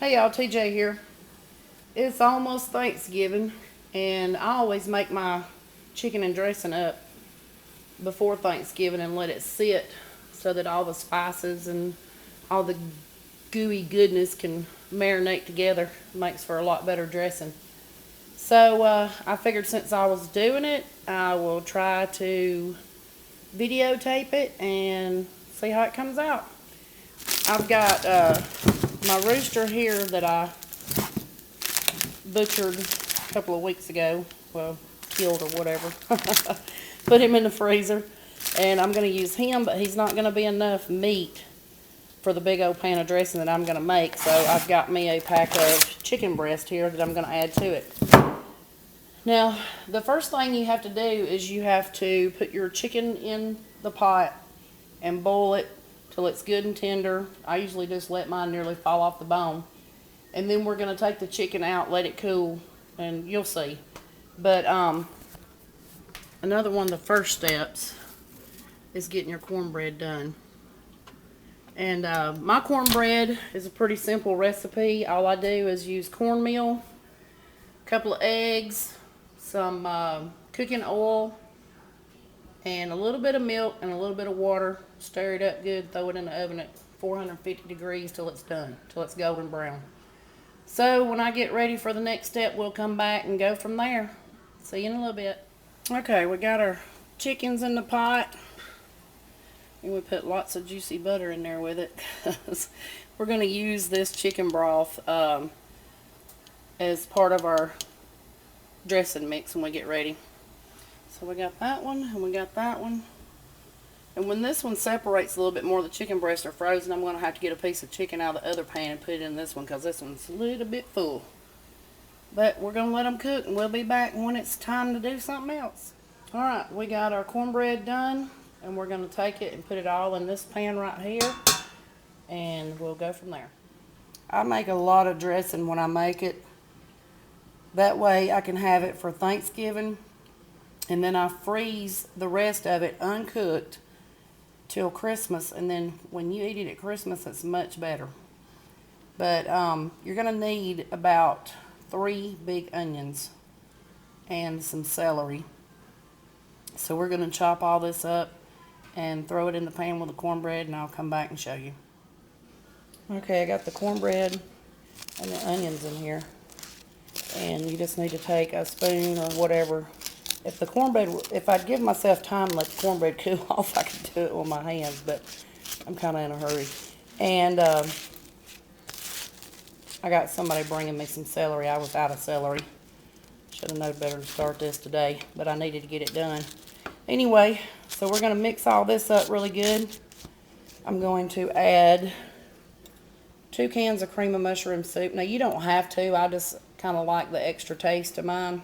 Hey y'all, TJ here. It's almost Thanksgiving, and I always make my chicken and dressing up before Thanksgiving and let it sit so that all the spices and all the gooey goodness can marinate together. Makes for a lot better dressing. So I figured since I was doing it, I will try to videotape it and see how it comes out. I've got my rooster here that I butchered a couple of weeks ago. Well, killed or whatever. Put him in the freezer. And I'm going to use him, but he's not going to be enough meat for the big old pan of dressing that I'm going to make. So I've got me a pack of chicken breast here that I'm going to add to it. Now, the first thing you have to do is you have to put your chicken in the pot and boil it till it's good and tender. I usually just let mine nearly fall off the bone. And then we're going to take the chicken out, let it cool, and you'll see. But another one of the first steps is getting your cornbread done. And my cornbread is a pretty simple recipe. All I do is use cornmeal, a couple of eggs, some cooking oil, and a little bit of milk and a little bit of water. Stir it up good, throw it in the oven at 450 degrees till it's done, till it's golden brown. So when I get ready for the next step, we'll come back and go from there. See you in a little bit. Okay, we got our chickens in the pot. And we put lots of juicy butter in there with it. We're going to use this chicken broth as part of our dressing mix when we get ready. So we got that one and we got that one. And when this one separates a little bit more, the chicken breasts are frozen, I'm going to have to get a piece of chicken out of the other pan and put it in this one because this one's a little bit full. But we're going to let them cook and we'll be back when it's time to do something else. Alright, we got our cornbread done and we're going to take it and put it all in this pan right here and we'll go from there. I make a lot of dressing when I make it. That way I can have it for Thanksgiving and then I freeze the rest of it uncooked till Christmas, and then when you eat it at Christmas it's much better. But you're going to need about 3 big onions and some celery. So we're going to chop all this up and throw it in the pan with the cornbread and I'll come back and show you. Okay, I got the cornbread and the onions in here, and you just need to take a spoon or whatever. If I'd give myself time to let the cornbread cool off, I could do it with my hands, but I'm kind of in a hurry. And I got somebody bringing me some celery. I was out of celery. Should have known better to start this today, but I needed to get it done. Anyway, so we're going to mix all this up really good. I'm going to add 2 cans of cream of mushroom soup. Now, you don't have to. I just kind of like the extra taste of mine.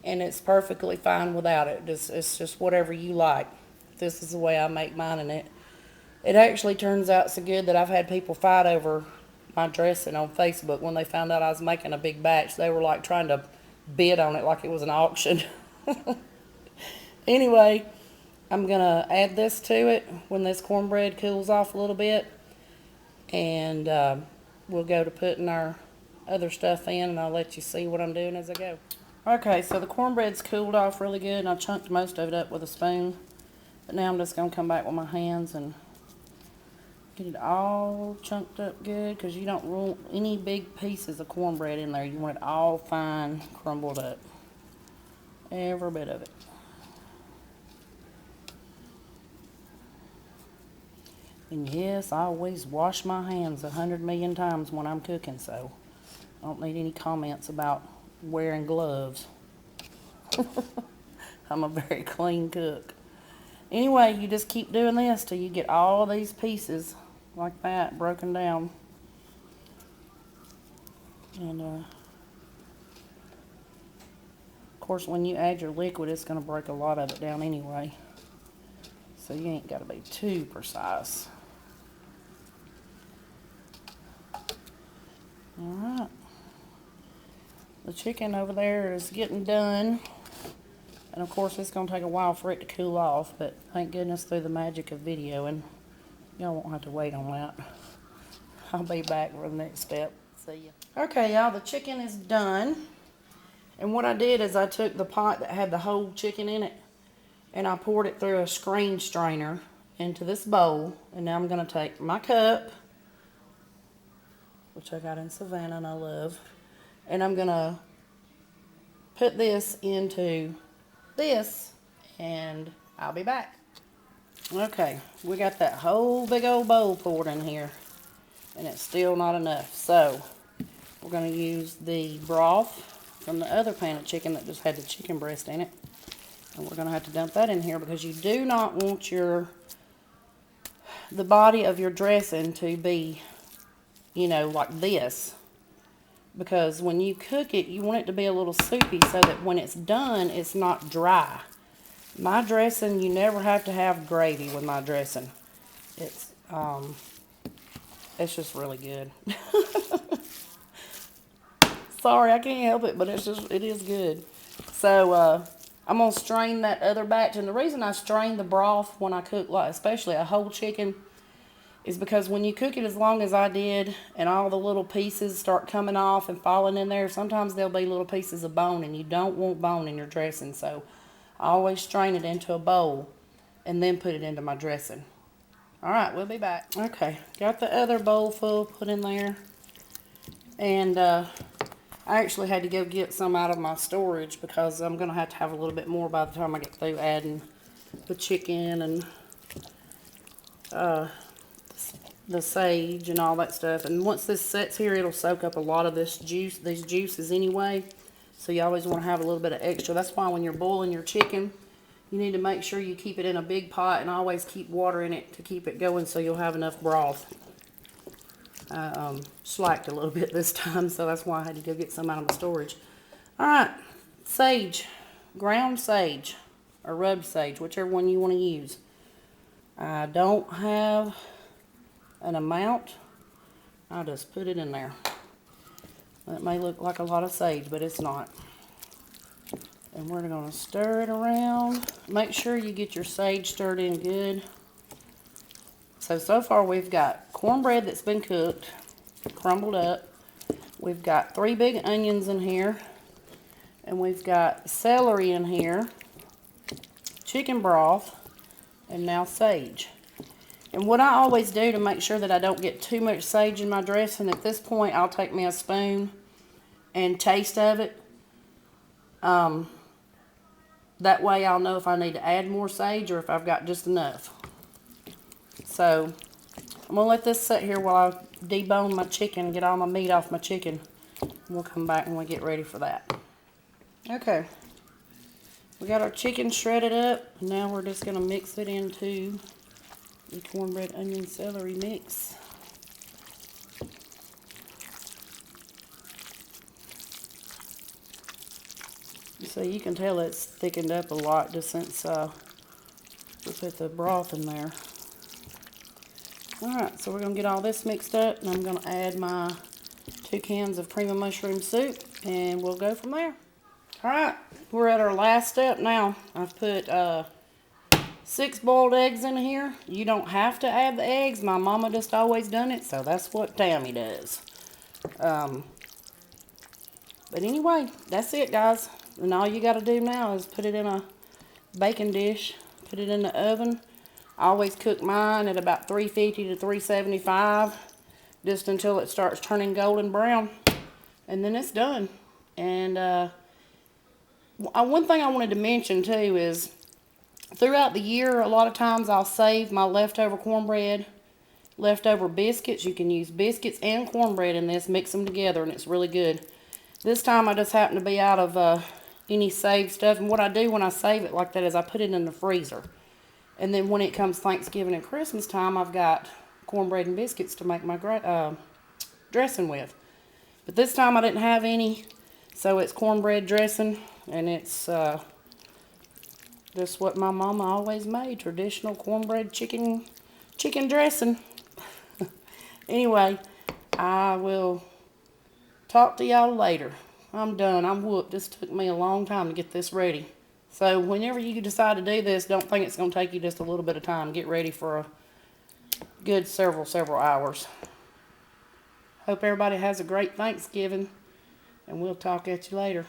And it's perfectly fine without it. It's just whatever you like. This is the way I make mine, and it actually turns out so good that I've had people fight over my dressing on Facebook when they found out I was making a big batch. They were like trying to bid on it like it was an auction. Anyway, I'm going to add this to it when this cornbread cools off a little bit. And we'll go to putting our other stuff in, and I'll let you see what I'm doing as I go. Okay, so the cornbread's cooled off really good, and I chunked most of it up with a spoon. But now I'm just going to come back with my hands and get it all chunked up good, because you don't want any big pieces of cornbread in there. You want it all fine, crumbled up. Every bit of it. And yes, I always wash my hands 100 million times when I'm cooking, so I don't need any comments about wearing gloves. I'm a very clean cook. Anyway, you just keep doing this till you get all these pieces like that broken down. And of course, when you add your liquid, it's going to break a lot of it down anyway. So you ain't got to be too precise. Alright. The chicken over there is getting done. And of course it's going to take a while for it to cool off, but thank goodness through the magic of video, and y'all won't have to wait on that. I'll be back for the next step. See see you. Okay, y'all, the chicken is done. And what I did is I took the pot that had the whole chicken in it and I poured it through a screen strainer into this bowl. And now I'm going to take my cup, which I got in Savannah and I love, and I'm going to put this into this and I'll be back. Okay, we got that whole big old bowl poured in here and it's still not enough. So we're going to use the broth from the other pan of chicken that just had the chicken breast in it. And we're going to have to dump that in here because you do not want the body of your dressing to be, you know, like this. Because when you cook it, you want it to be a little soupy so that when it's done, it's not dry. My dressing, you never have to have gravy with my dressing. It's just really good. Sorry, I can't help it, but it is good. So, I'm going to strain that other batch. And the reason I strain the broth when I cook, like especially a whole chicken, is because when you cook it as long as I did and all the little pieces start coming off and falling in there, sometimes there'll be little pieces of bone and you don't want bone in your dressing. So I always strain it into a bowl and then put it into my dressing. All right, we'll be back. Okay, got the other bowl full put in there. And I actually had to go get some out of my storage because I'm going to have a little bit more by the time I get through adding the chicken and the sage and all that stuff. And once this sets here, it'll soak up a lot of these juices anyway. So you always want to have a little bit of extra. That's why when you're boiling your chicken, you need to make sure you keep it in a big pot and always keep water in it to keep it going so you'll have enough broth. I slacked a little bit this time, so that's why I had to go get some out of my storage. Alright, sage, ground sage, or rubbed sage, whichever one you want to use. I don't have an amount, I'll just put it in there. It may look like a lot of sage, but it's not. And we're going to stir it around. Make sure you get your sage stirred in good. So far we've got cornbread that's been cooked, crumbled up. We've got 3 big onions in here. And we've got celery in here, chicken broth, and now sage. And what I always do to make sure that I don't get too much sage in my dressing, at this point I'll take me a spoon and taste of it. That way I'll know if I need to add more sage or if I've got just enough. So I'm going to let this sit here while I debone my chicken and get all my meat off my chicken. And we'll come back when we get ready for that. Okay. We got our chicken shredded up. Now we're just going to mix it into the cornbread, onion, celery mix. So you can tell it's thickened up a lot just since we put the broth in there. Alright, so we're going to get all this mixed up and I'm going to add my 2 cans of cream of mushroom soup and we'll go from there. Alright, we're at our last step now. I've put 6 boiled eggs in here. You don't have to add the eggs. My mama just always done it, so that's what Tammy does. But anyway, that's it, guys. And all you got to do now is put it in a baking dish, put it in the oven. I always cook mine at about 350 to 375, just until it starts turning golden brown, and then it's done. And one thing I wanted to mention too is, throughout the year, a lot of times I'll save my leftover cornbread, leftover biscuits. You can use biscuits and cornbread in this, mix them together, and it's really good. This time I just happen to be out of any saved stuff, and what I do when I save it like that is I put it in the freezer. And then when it comes Thanksgiving and Christmas time, I've got cornbread and biscuits to make my dressing with. But this time I didn't have any, so it's cornbread dressing, and it's just what my mama always made, traditional cornbread chicken dressing. Anyway, I will talk to y'all later. I'm done. I'm whooped. This took me a long time to get this ready. So whenever you decide to do this, don't think it's going to take you just a little bit of time. Get ready for a good several hours. Hope everybody has a great Thanksgiving, and we'll talk at you later.